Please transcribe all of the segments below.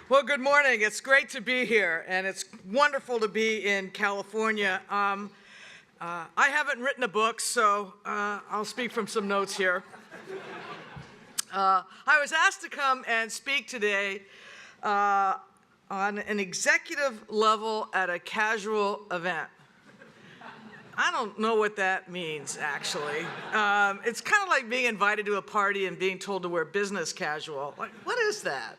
Well, good morning. It's great to be here, and it's wonderful to be in California. I haven't written a book, so I'll speak from some notes here. I was asked to come and speak today on an executive level at a casual event. I don't know what that means, actually. It's kind of like being invited to a party and being told to wear business casual. Like, what is that?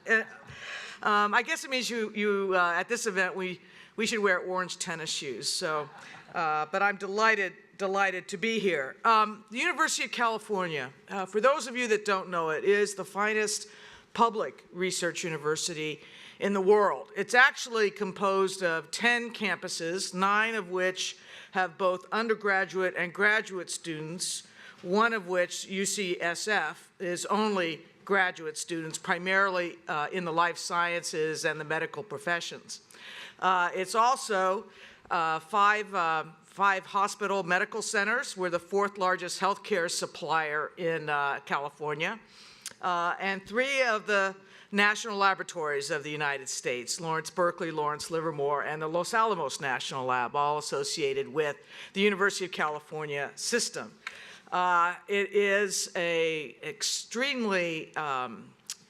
I guess it means at this event, we should wear orange tennis shoes. So, but I'm delighted to be here. The University of California, for those of you that don't know it, is the finest public research university in the world. It's actually composed of 10 campuses, 9 of which have both undergraduate and graduate students, one of which, UCSF, is only graduate students, primarily in the life sciences and the medical professions. It's also five hospital medical centers. We're the 4th largest healthcare supplier in California, and 3 of the national laboratories of the United States, Lawrence Berkeley, Lawrence Livermore, and the Los Alamos National Lab, all associated with the University of California system. It is an extremely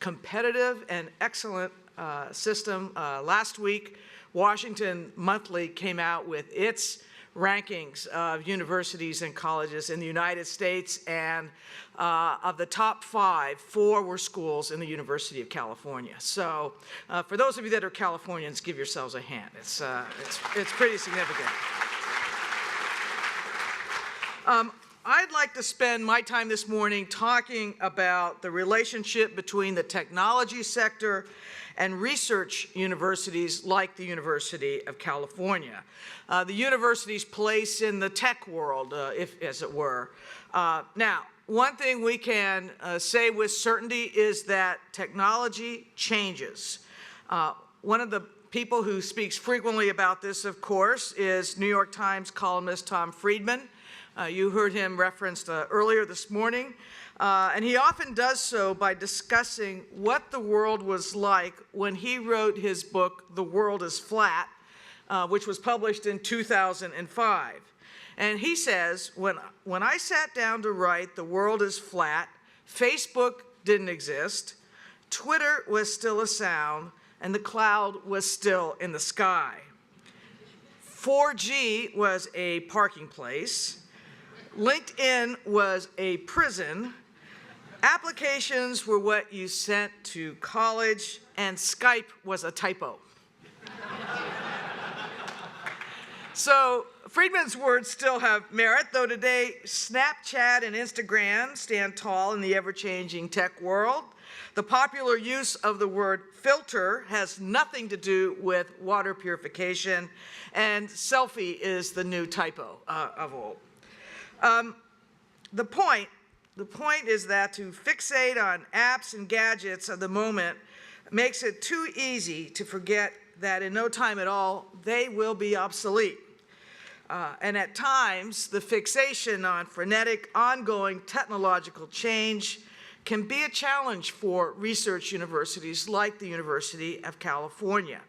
competitive and excellent system. Last week, Washington Monthly came out with its rankings of universities and colleges in the United States, and of the top 5, 4 were schools in the University of California. So for those of you that are Californians, give yourselves a hand. It's pretty significant. I'd like to spend my time this morning talking about the relationship between the technology sector and research universities like the University of California. The university's place in the tech world, as it were. Now, one thing we can say with certainty is that technology changes. One of the people who speaks frequently about this, of course, is New York Times columnist Tom Friedman. You heard him referenced earlier this morning. And he often does so by discussing what the world was like when he wrote his book, The World is Flat, which was published in 2005. And he says, when I sat down to write The World is Flat, Facebook didn't exist, Twitter was still a sound, and the cloud was still in the sky. 4G was a parking place. LinkedIn was a prison. Applications were what you sent to college, and Skype was a typo. So Friedman's words still have merit, though today Snapchat and Instagram stand tall in the ever-changing tech world. The popular use of the word filter has nothing to do with water purification, and selfie is the new typo of old. The point is that to fixate on apps and gadgets of the moment makes it too easy to forget that in no time at all, they will be obsolete. And at times, the fixation on frenetic, ongoing technological change can be a challenge for research universities like the University of California.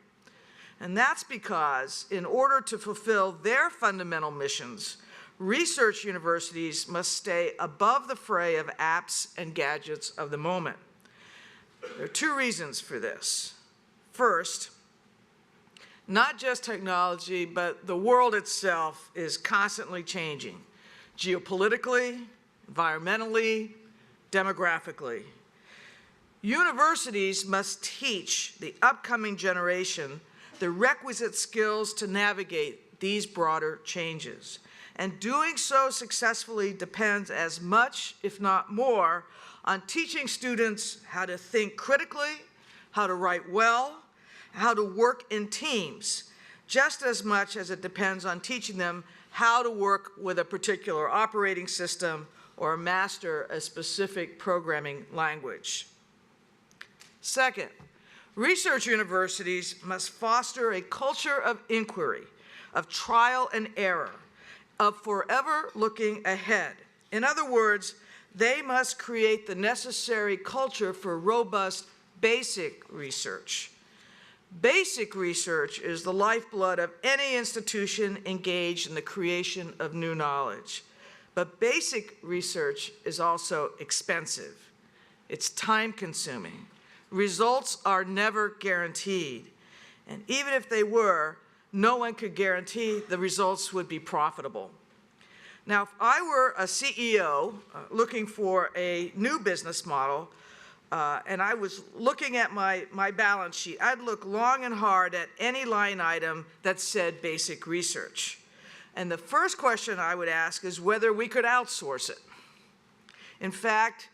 And that's because in order to fulfill their fundamental missions, research universities must stay above the fray of apps and gadgets of the moment. There are 2 reasons for this. First, not just technology, but the world itself is constantly changing, geopolitically, environmentally, demographically. Universities must teach the upcoming generation the requisite skills to navigate these broader changes. And doing so successfully depends as much, if not more, on teaching students how to think critically, how to write well, how to work in teams, just as much as it depends on teaching them how to work with a particular operating system or master a specific programming language. Second, research universities must foster a culture of inquiry, of trial and error, of forever looking ahead. In other words, they must create the necessary culture for robust basic research. Basic research is the lifeblood of any institution engaged in the creation of new knowledge. But basic research is also expensive. It's time-consuming. Results are never guaranteed. And even if they were, no one could guarantee the results would be profitable. Now, if I were a CEO looking for a new business model, and I was looking at my balance sheet, I'd look long and hard at any line item that said basic research. And the first question I would ask is whether we could outsource it. In fact,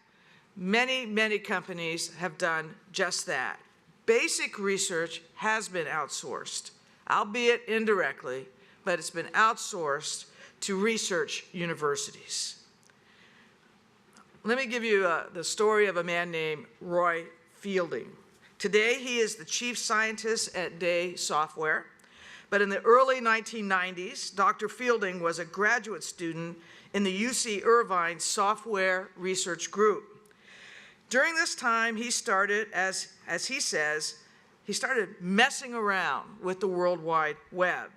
many companies have done just that. Basic research has been outsourced, albeit indirectly, but it's been outsourced to research universities. Let me give you the story of a man named Roy Fielding. Today, he is the chief scientist at Day Software, but in the early 1990s, Dr. Fielding was a graduate student in the UC Irvine Software Research Group. During this time, he started, as he says, he started messing around with the World Wide Web.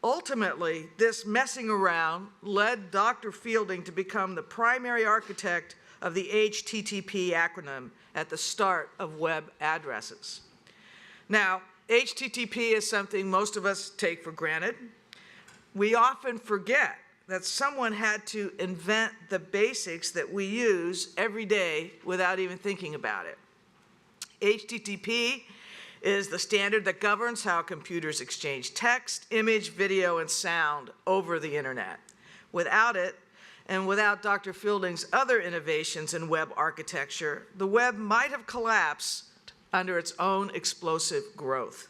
Ultimately, this messing around led Dr. Fielding to become the primary architect of the HTTP acronym at the start of web addresses. Now, HTTP is something most of us take for granted. We often forget that someone had to invent the basics that we use every day without even thinking about it. HTTP is the standard that governs how computers exchange text, image, video, and sound over the internet. Without it, and without Dr. Fielding's other innovations in web architecture, the web might have collapsed under its own explosive growth.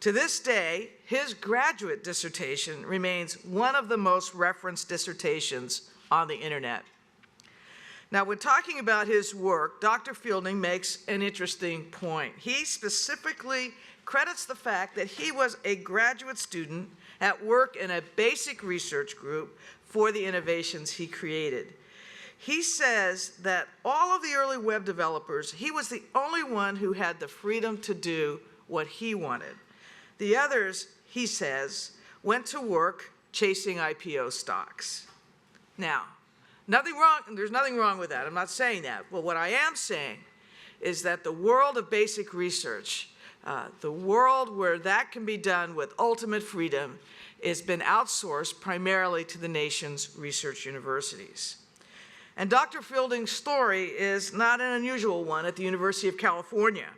To this day, his graduate dissertation remains one of the most referenced dissertations on the internet. Now, when talking about his work, Dr. Fielding makes an interesting point. He specifically credits the fact that he was a graduate student at work in a basic research group for the innovations he created. He says that all of the early web developers, he was the only one who had the freedom to do what he wanted. The others, he says, went to work chasing IPO stocks. Now, there's nothing wrong with that. I'm not saying that. But what I am saying is that the world of basic research, the world where that can be done with ultimate freedom, has been outsourced primarily to the nation's research universities. And Dr. Fielding's story is not an unusual one at the University of California.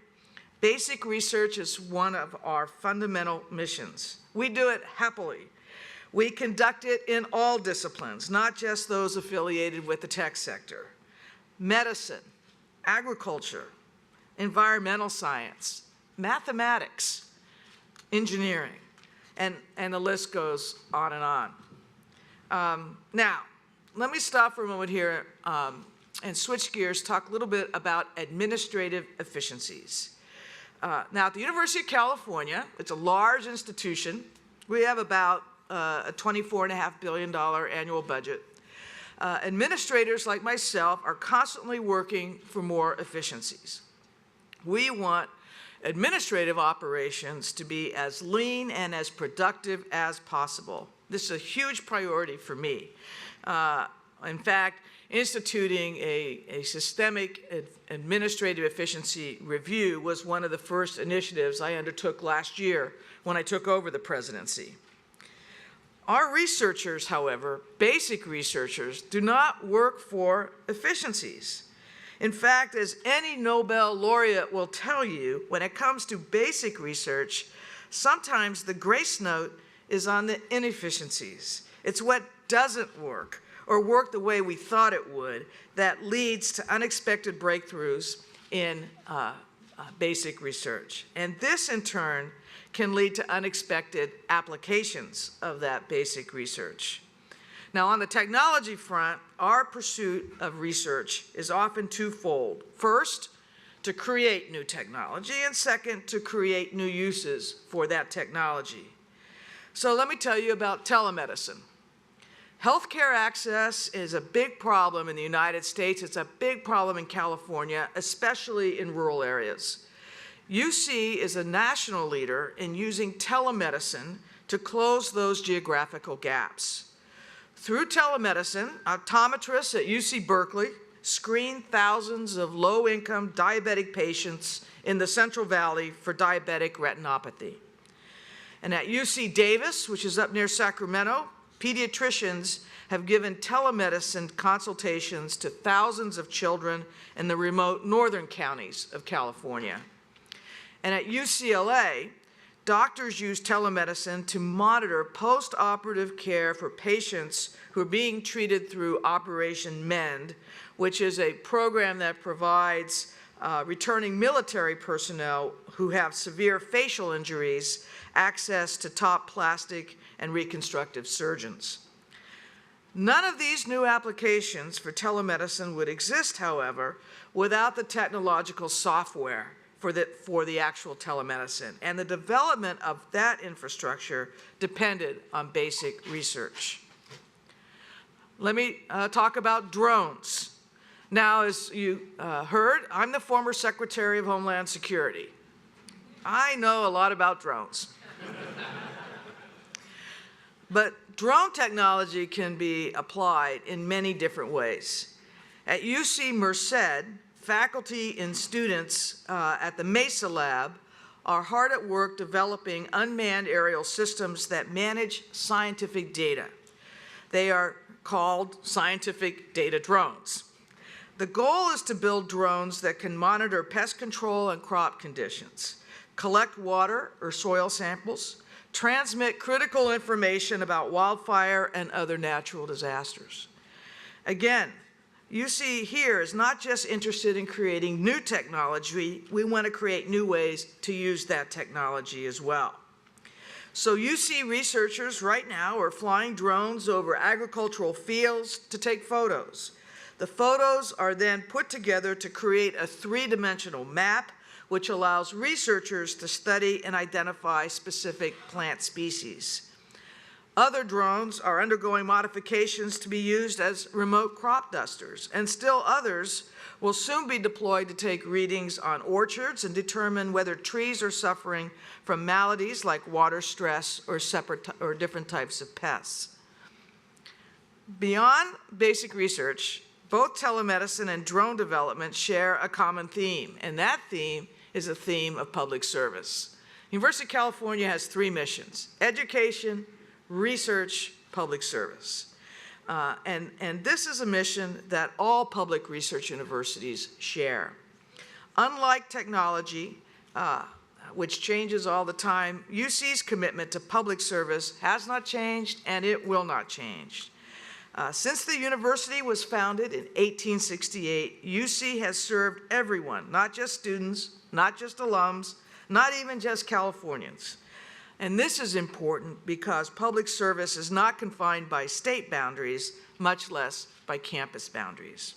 Basic research is one of our fundamental missions. We do it happily. We conduct it in all disciplines, not just those affiliated with the tech sector. Medicine, agriculture, environmental science, mathematics, engineering, and the list goes on and on. Now, let me stop for a moment here and switch gears, talk a little bit about administrative efficiencies. Now, at the University of California, it's a large institution. We have about a $24.5 billion annual budget. Administrators like myself are constantly working for more efficiencies. We want administrative operations to be as lean and as productive as possible. This is a huge priority for me. In fact, instituting a systemic administrative efficiency review was one of the first initiatives I undertook last year when I took over the presidency. Our researchers, however, basic researchers, do not work for efficiencies. In fact, as any Nobel laureate will tell you, when it comes to basic research, sometimes the grace note is on the inefficiencies. It's what doesn't work or work the way we thought it would that leads to unexpected breakthroughs in basic research. And this, in turn, can lead to unexpected applications of that basic research. Now, on the technology front, our pursuit of research is often twofold. First, to create new technology, and second, to create new uses for that technology. So let me tell you about telemedicine. Healthcare access is a big problem in the United States. It's a big problem in California, especially in rural areas. UC is a national leader in using telemedicine to close those geographical gaps. Through telemedicine, optometrists at UC Berkeley screen thousands of low-income diabetic patients in the Central Valley for diabetic retinopathy. And at UC Davis, which is up near Sacramento, pediatricians have given telemedicine consultations to thousands of children in the remote northern counties of California. And at UCLA, doctors use telemedicine to monitor post-operative care for patients who are being treated through Operation MEND, which is a program that provides returning military personnel who have severe facial injuries access to top plastic and reconstructive surgeons. None of these new applications for telemedicine would exist, however, without the technological software for the actual telemedicine, and the development of that infrastructure depended on basic research. Let me talk about drones. Now, as you heard, I'm the former Secretary of Homeland Security. I know a lot about drones. But drone technology can be applied in many different ways. At UC Merced, faculty and students at the MESA lab are hard at work developing unmanned aerial systems that manage scientific data. They are called scientific data drones. The goal is to build drones that can monitor pest control and crop conditions, collect water or soil samples, transmit critical information about wildfire and other natural disasters. Again, UC here is not just interested in creating new technology, we want to create new ways to use that technology as well. So UC researchers right now are flying drones over agricultural fields to take photos. The photos are then put together to create a three-dimensional map which allows researchers to study and identify specific plant species. Other drones are undergoing modifications to be used as remote crop dusters, and still others will soon be deployed to take readings on orchards and determine whether trees are suffering from maladies like water stress or different types of pests. Beyond basic research, both telemedicine and drone development share a common theme, and that theme is a theme of public service. University of California has three missions: education, research, public service. And this is a mission that all public research universities share. Unlike technology, which changes all the time, UC's commitment to public service has not changed, and it will not change. Since the university was founded in 1868, UC has served everyone, not just students, not just alums, not even just Californians. And this is important because public service is not confined by state boundaries, much less by campus boundaries.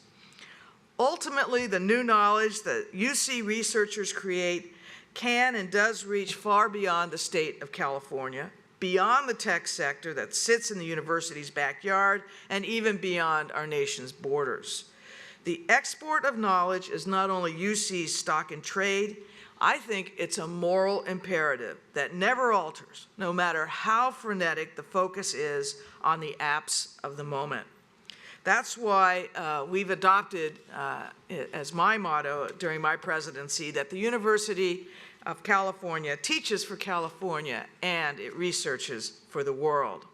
Ultimately, the new knowledge that UC researchers create can and does reach far beyond the state of California, beyond the tech sector that sits in the university's backyard, and even beyond our nation's borders. The export of knowledge is not only UC's stock in trade, I think it's a moral imperative that never alters, no matter how frenetic the focus is on the apps of the moment. That's why we've adopted as my motto during my presidency that the University of California teaches for California and it researches for the world.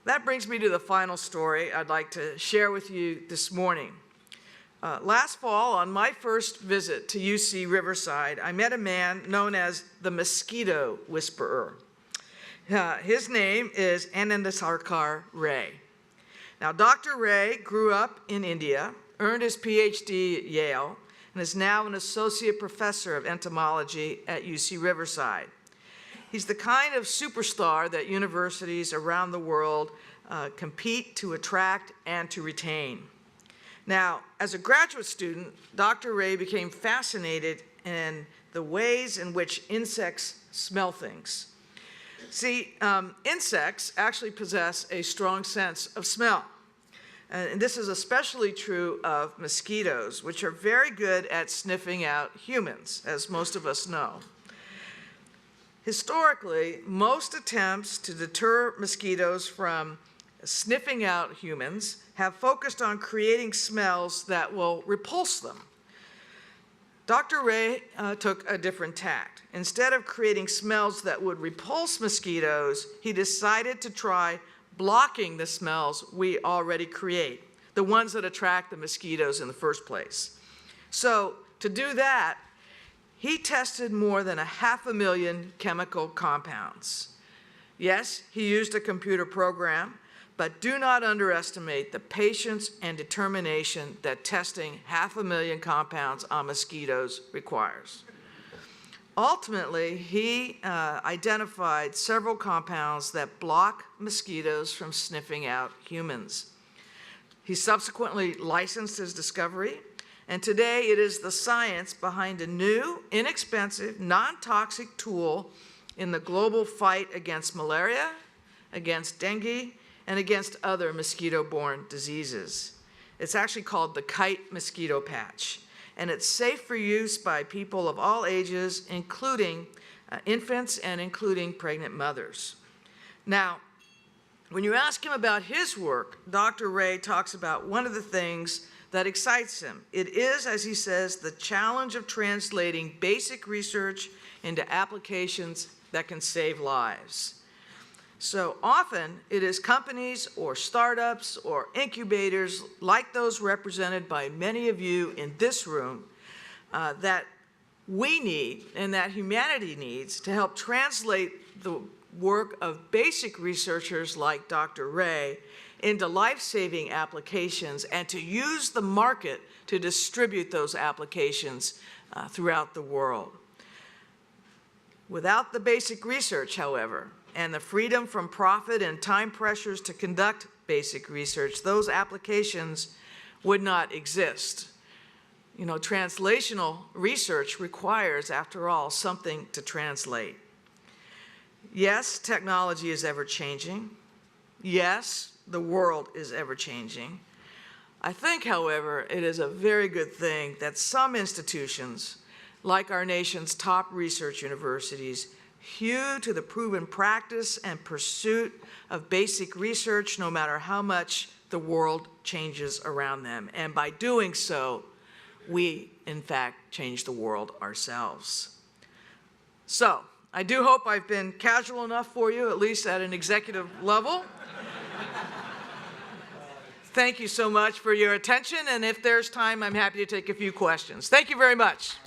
That brings me to the final story I'd like to share with you this morning. Last fall, on my first visit to UC Riverside, I met a man known as the Mosquito Whisperer. His name is Anandasarkar Ray. Now, Dr. Ray grew up in India, earned his PhD at Yale, and is now an associate professor of entomology at UC Riverside. He's the kind of superstar that universities around the world compete to attract and to retain. Now, as a graduate student, Dr. Ray became fascinated in the ways in which insects smell things. See, insects actually possess a strong sense of smell. And this is especially true of mosquitoes, which are very good at sniffing out humans, as most of us know. Historically, most attempts to deter mosquitoes from sniffing out humans have focused on creating smells that will repulse them. Dr. Ray took a different tact. Instead of creating smells that would repulse mosquitoes, he decided to try blocking the smells we already create, the ones that attract the mosquitoes in the first place. So to do that, he tested more than 500,000 chemical compounds. Yes, he used a computer program, but do not underestimate the patience and determination that testing 500,000 compounds on mosquitoes requires. Ultimately, he identified several compounds that block mosquitoes from sniffing out humans. He subsequently licensed his discovery, and today it is the science behind a new, inexpensive, non-toxic tool in the global fight against malaria, against dengue, and against other mosquito-borne diseases. It's actually called the Kite mosquito patch, and it's safe for use by people of all ages, including infants and including pregnant mothers. Now, when you ask him about his work, Dr. Ray talks about one of the things that excites him. It is, as he says, the challenge of translating basic research into applications that can save lives. So often it is companies or startups or incubators like those represented by many of you in this room that we need and that humanity needs to help translate the work of basic researchers like Dr. Ray into life-saving applications and to use the market to distribute those applications throughout the world. Without the basic research, however, and the freedom from profit and time pressures to conduct basic research, those applications would not exist. You know, translational research requires, after all, something to translate. Yes, technology is ever-changing. Yes, the world is ever-changing. I think, however, it is a very good thing that some institutions, like our nation's top research universities, hew to the proven practice and pursuit of basic research no matter how much the world changes around them. And by doing so, we, in fact, change the world ourselves. So, I do hope I've been casual enough for you, at least at an executive level. Thank you so much for your attention, and if there's time, I'm happy to take a few questions. Thank you very much.